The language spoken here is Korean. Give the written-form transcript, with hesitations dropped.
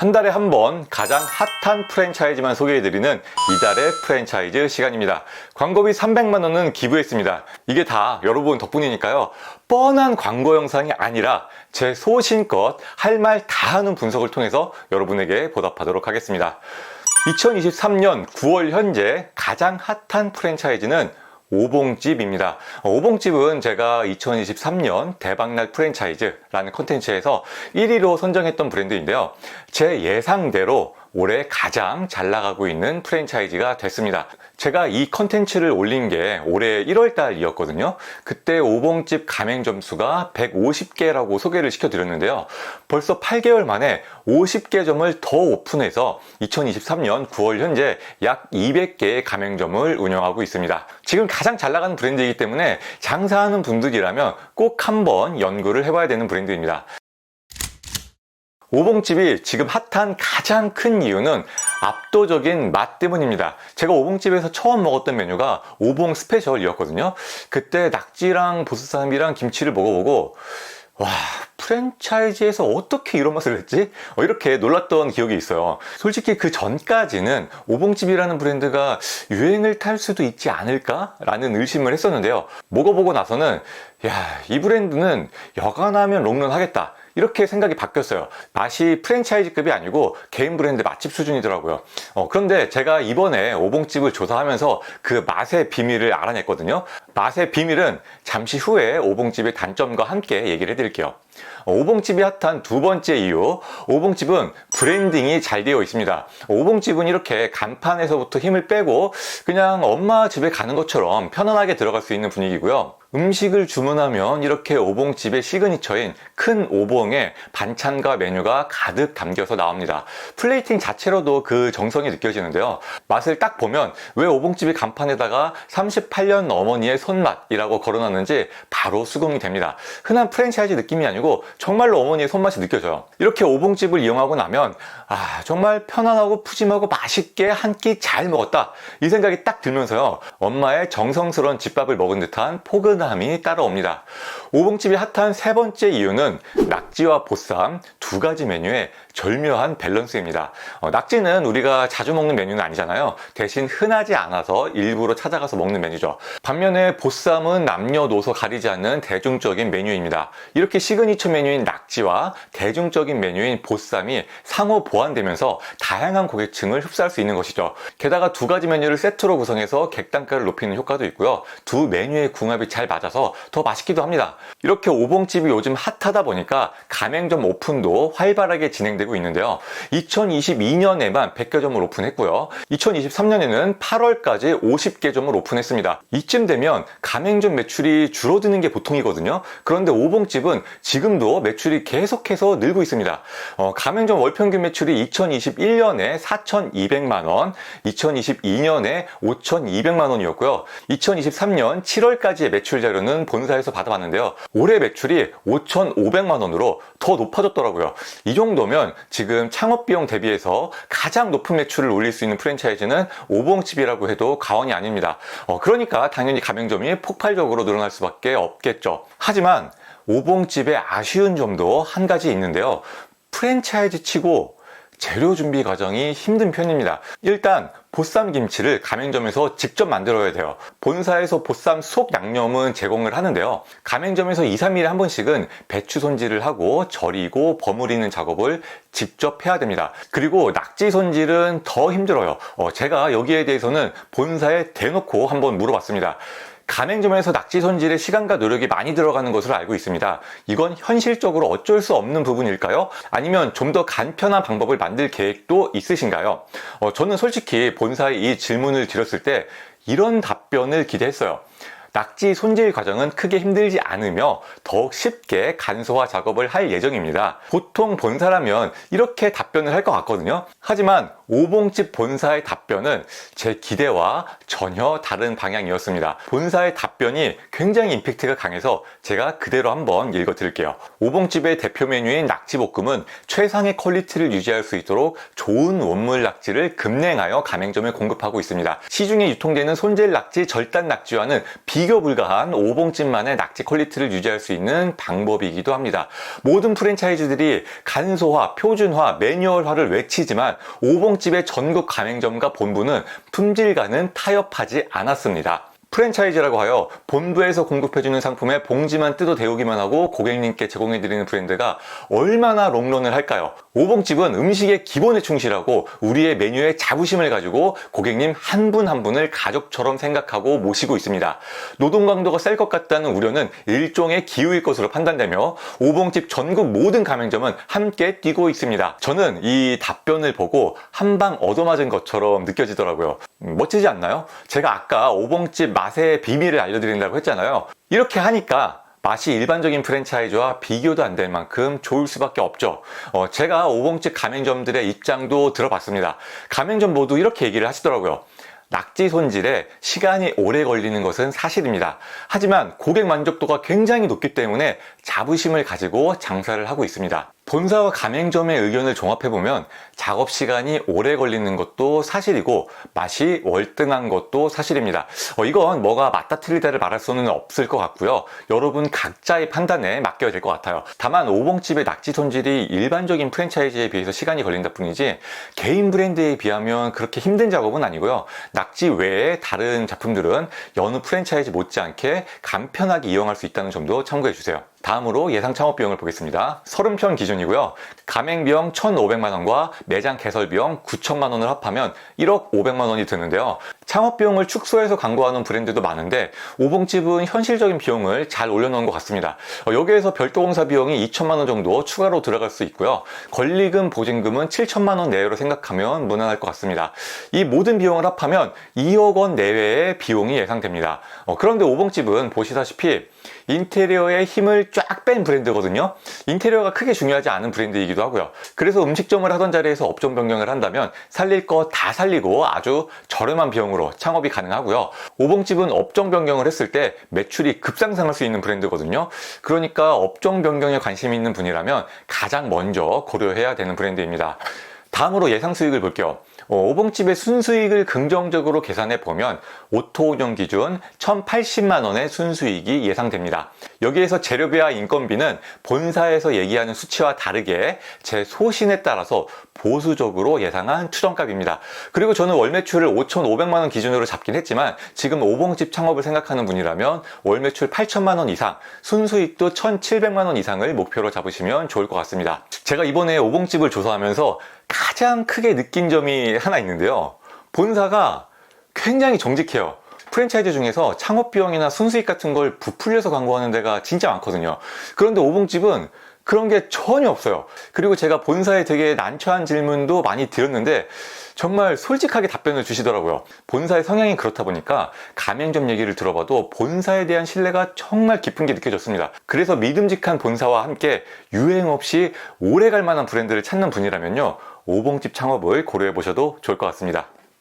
한 달에 한 번 가장 핫한 프랜차이즈만 소개해드리는 이달의 프랜차이즈 시간입니다. 광고비 300만 원은 기부했습니다. 이게 다 여러분 덕분이니까요. 뻔한 광고 영상이 아니라 제 소신껏 할 말 다 하는 분석을 통해서 여러분에게 보답하도록 하겠습니다. 2023년 9월 현재 가장 핫한 프랜차이즈는 오봉집입니다. 오봉집은 제가 2023년 대박날 프랜차이즈라는 콘텐츠에서 1위로 선정했던 브랜드인데요. 제 예상대로 올해 가장 잘 나가고 있는 프랜차이즈가 됐습니다. 제가 이 컨텐츠를 올린 게 올해 1월 달이었거든요. 그때 오봉집 가맹점 수가 150개라고 소개를 시켜드렸는데요. 벌써 8개월 만에 50개 점을 더 오픈해서 2023년 9월 현재 약 200개의 가맹점을 운영하고 있습니다. 지금 가장 잘 나가는 브랜드이기 때문에 장사하는 분들이라면 꼭 한번 연구를 해봐야 되는 브랜드입니다. 오봉집이 지금 핫한 가장 큰 이유는 압도적인 맛 때문입니다. 제가 오봉집에서 처음 먹었던 메뉴가 오봉 스페셜이었거든요. 그때 낙지랑 보쌈이랑 김치를 먹어보고 와, 프랜차이즈에서 어떻게 이런 맛을 냈지? 이렇게 놀랐던 기억이 있어요. 솔직히 그 전까지는 오봉집이라는 브랜드가 유행을 탈 수도 있지 않을까? 라는 의심을 했었는데요. 먹어보고 나서는 이 브랜드는 여간하면 롱런 하겠다. 이렇게 생각이 바뀌었어요. 맛이 프랜차이즈급이 아니고 개인 브랜드 맛집 수준이더라고요. 그런데 제가 이번에 오봉집을 조사하면서 그 맛의 비밀을 알아냈거든요. 맛의 비밀은 잠시 후에 오봉집의 단점과 함께 얘기를 해드릴게요. 오봉집이 핫한 두 번째 이유, 오봉집은 브랜딩이 잘 되어 있습니다. 오봉집은 이렇게 간판에서부터 힘을 빼고 그냥 엄마 집에 가는 것처럼 편안하게 들어갈 수 있는 분위기고요. 음식을 주문하면 이렇게 오봉집의 시그니처인 큰 오봉에 반찬과 메뉴가 가득 담겨서 나옵니다. 플레이팅 자체로도 그 정성이 느껴지는데요. 맛을 딱 보면 왜 오봉집이 간판에다가 38년 어머니의 손맛이라고 걸어놨는지 바로 수긍이 됩니다. 흔한 프랜차이즈 느낌이 아니고 정말로 어머니의 손맛이 느껴져요. 이렇게 오봉집을 이용하고 나면 정말 편안하고 푸짐하고 맛있게 한 끼 잘 먹었다 이 생각이 딱 들면서요. 엄마의 정성스러운 집밥을 먹은 듯한 포근함이 따라옵니다. 오봉집이 핫한 세 번째 이유는 낙지와 보쌈 두 가지 메뉴의 절묘한 밸런스입니다. 낙지는 우리가 자주 먹는 메뉴는 아니잖아요. 대신 흔하지 않아서 일부러 찾아가서 먹는 메뉴죠. 반면에 보쌈은 남녀노소 가리지 않는 대중적인 메뉴입니다. 이렇게 시그니처 메뉴인 낙지와 대중적인 메뉴인 보쌈이 상호 보완되면서 다양한 고객층을 흡수할 수 있는 것이죠. 게다가 두 가지 메뉴를 세트로 구성해서 객단가를 높이는 효과도 있고요. 두 메뉴의 궁합이 잘 맞아서 더 맛있기도 합니다. 이렇게 오봉집이 요즘 핫하다 보니까 가맹점 오픈도 활발하게 진행되고 있는데요. 2022년에만 100개 점을 오픈했고요. 2023년에는 8월까지 50개 점을 오픈했습니다. 이쯤 되면 가맹점 매출이 줄어드는 게 보통이거든요. 그런데 오봉집은 지금도 매출이 계속해서 늘고 있습니다. 가맹점 월평균 매출이 2021년에 4,200만 원, 2022년에 5,200만 원이었고요. 2023년 7월까지의 매출 자료는 본사에서 받아봤는데요. 올해 매출이 5,500만 원으로 더 높아졌더라고요. 이 정도면 지금 창업비용 대비해서 가장 높은 매출을 올릴 수 있는 프랜차이즈는 오봉집이라고 해도 과언이 아닙니다. 그러니까 당연히 가맹점이 폭발적으로 늘어날 수밖에 없겠죠. 하지만 오봉집의 아쉬운 점도 한 가지 있는데요. 프랜차이즈 치고 재료 준비 과정이 힘든 편입니다. 일단 보쌈 김치를 가맹점에서 직접 만들어야 돼요. 본사에서 보쌈 속 양념은 제공을 하는데요. 가맹점에서 2, 3일에 한 번씩은 배추 손질을 하고 절이고 버무리는 작업을 직접 해야 됩니다. 그리고 낙지 손질은 더 힘들어요. 제가 여기에 대해서는 본사에 대놓고 한번 물어봤습니다. 가맹점에서 낙지 손질에 시간과 노력이 많이 들어가는 것으로 알고 있습니다. 이건 현실적으로 어쩔 수 없는 부분일까요? 아니면 좀 더 간편한 방법을 만들 계획도 있으신가요? 저는 솔직히 본사에 이 질문을 드렸을 때 이런 답변을 기대했어요. 낙지 손질 과정은 크게 힘들지 않으며 더욱 쉽게 간소화 작업을 할 예정입니다. 보통 본사라면 이렇게 답변을 할 것 같거든요. 하지만 오봉집 본사의 답변은 제 기대와 전혀 다른 방향이었습니다. 본사의 답변이 굉장히 임팩트가 강해서 제가 그대로 한번 읽어 드릴게요. 오봉집의 대표 메뉴인 낙지볶음은 최상의 퀄리티를 유지할 수 있도록 좋은 원물 낙지를 급냉하여 가맹점에 공급하고 있습니다. 시중에 유통되는 손질 낙지, 절단 낙지와는 비교 불가한 오봉집만의 낙지 퀄리티를 유지할 수 있는 방법이기도 합니다. 모든 프랜차이즈들이 간소화, 표준화, 매뉴얼화를 외치지만 오봉집의 전국 가맹점과 본부는 품질과는 타협하지 않았습니다. 프랜차이즈라고 하여 본부에서 공급해주는 상품에 봉지만 뜯어 데우기만 하고 고객님께 제공해드리는 브랜드가 얼마나 롱런을 할까요? 오봉집은 음식의 기본에 충실하고 우리의 메뉴에 자부심을 가지고 고객님 한 분 한 분을 가족처럼 생각하고 모시고 있습니다. 노동 강도가 셀 것 같다는 우려는 일종의 기우일 것으로 판단되며 오봉집 전국 모든 가맹점은 함께 뛰고 있습니다. 저는 이 답변을 보고 한 방 얻어맞은 것처럼 느껴지더라고요. 멋지지 않나요? 제가 아까 오봉집 맛의 비밀을 알려드린다고 했잖아요. 이렇게 하니까 맛이 일반적인 프랜차이즈와 비교도 안 될 만큼 좋을 수밖에 없죠. 제가 오봉집 가맹점들의 입장도 들어봤습니다. 가맹점 모두 이렇게 얘기를 하시더라고요. 낙지 손질에 시간이 오래 걸리는 것은 사실입니다. 하지만 고객 만족도가 굉장히 높기 때문에 자부심을 가지고 장사를 하고 있습니다. 본사와 가맹점의 의견을 종합해보면 작업 시간이 오래 걸리는 것도 사실이고 맛이 월등한 것도 사실입니다. 이건 뭐가 맞다 틀리다를 말할 수는 없을 것 같고요. 여러분 각자의 판단에 맡겨야 될 것 같아요. 다만 오봉집의 낙지 손질이 일반적인 프랜차이즈에 비해서 시간이 걸린다 뿐이지 개인 브랜드에 비하면 그렇게 힘든 작업은 아니고요. 낙지 외에 다른 작품들은 여느 프랜차이즈 못지않게 간편하게 이용할 수 있다는 점도 참고해 주세요. 다음으로 예상 창업 비용을 보겠습니다. 30평 기준이고요. 가맹 비용 1,500만 원과 매장 개설 비용 9천만 원을 합하면 1억 500만 원이 드는데요. 창업 비용을 축소해서 광고하는 브랜드도 많은데 오봉집은 현실적인 비용을 잘 올려놓은 것 같습니다. 여기에서 별도 공사 비용이 2천만 원 정도 추가로 들어갈 수 있고요. 권리금, 보증금은 7천만 원 내외로 생각하면 무난할 것 같습니다. 이 모든 비용을 합하면 2억 원 내외의 비용이 예상됩니다. 그런데 오봉집은 보시다시피 인테리어의 힘을 쫙 뺀 브랜드거든요. 인테리어가 크게 중요하지 않은 브랜드이기도 하고요. 그래서 음식점을 하던 자리에서 업종 변경을 한다면 살릴 거 다 살리고 아주 저렴한 비용으로 창업이 가능하고요. 오봉집은 업종 변경을 했을 때 매출이 급상승할 수 있는 브랜드거든요. 그러니까 업종 변경에 관심이 있는 분이라면 가장 먼저 고려해야 되는 브랜드입니다. 다음으로 예상 수익을 볼게요. 오봉집의 순수익을 긍정적으로 계산해 보면 오토운영 기준 1,080만 원의 순수익이 예상됩니다. 여기에서 재료비와 인건비는 본사에서 얘기하는 수치와 다르게 제 소신에 따라서 보수적으로 예상한 추정값입니다. 그리고 저는 월 매출을 5,500만 원 기준으로 잡긴 했지만 지금 오봉집 창업을 생각하는 분이라면 월 매출 8천만 원 이상, 순수익도 1,700만 원 이상을 목표로 잡으시면 좋을 것 같습니다. 제가 이번에 오봉집을 조사하면서 가장 크게 느낀 점이 하나 있는데요. 본사가 굉장히 정직해요. 프랜차이즈 중에서 창업 비용이나 순수익 같은 걸 부풀려서 광고하는 데가 진짜 많거든요. 그런데 오봉집은 그런 게 전혀 없어요. 그리고 제가 본사에 되게 난처한 질문도 많이 드렸는데 정말 솔직하게 답변을 주시더라고요. 본사의 성향이 그렇다 보니까 가맹점 얘기를 들어봐도 본사에 대한 신뢰가 정말 깊은 게 느껴졌습니다. 그래서 믿음직한 본사와 함께 유행 없이 오래 갈 만한 브랜드를 찾는 분이라면요, 오봉집 창업을 고려해 보셔도 좋을 것 같습니다.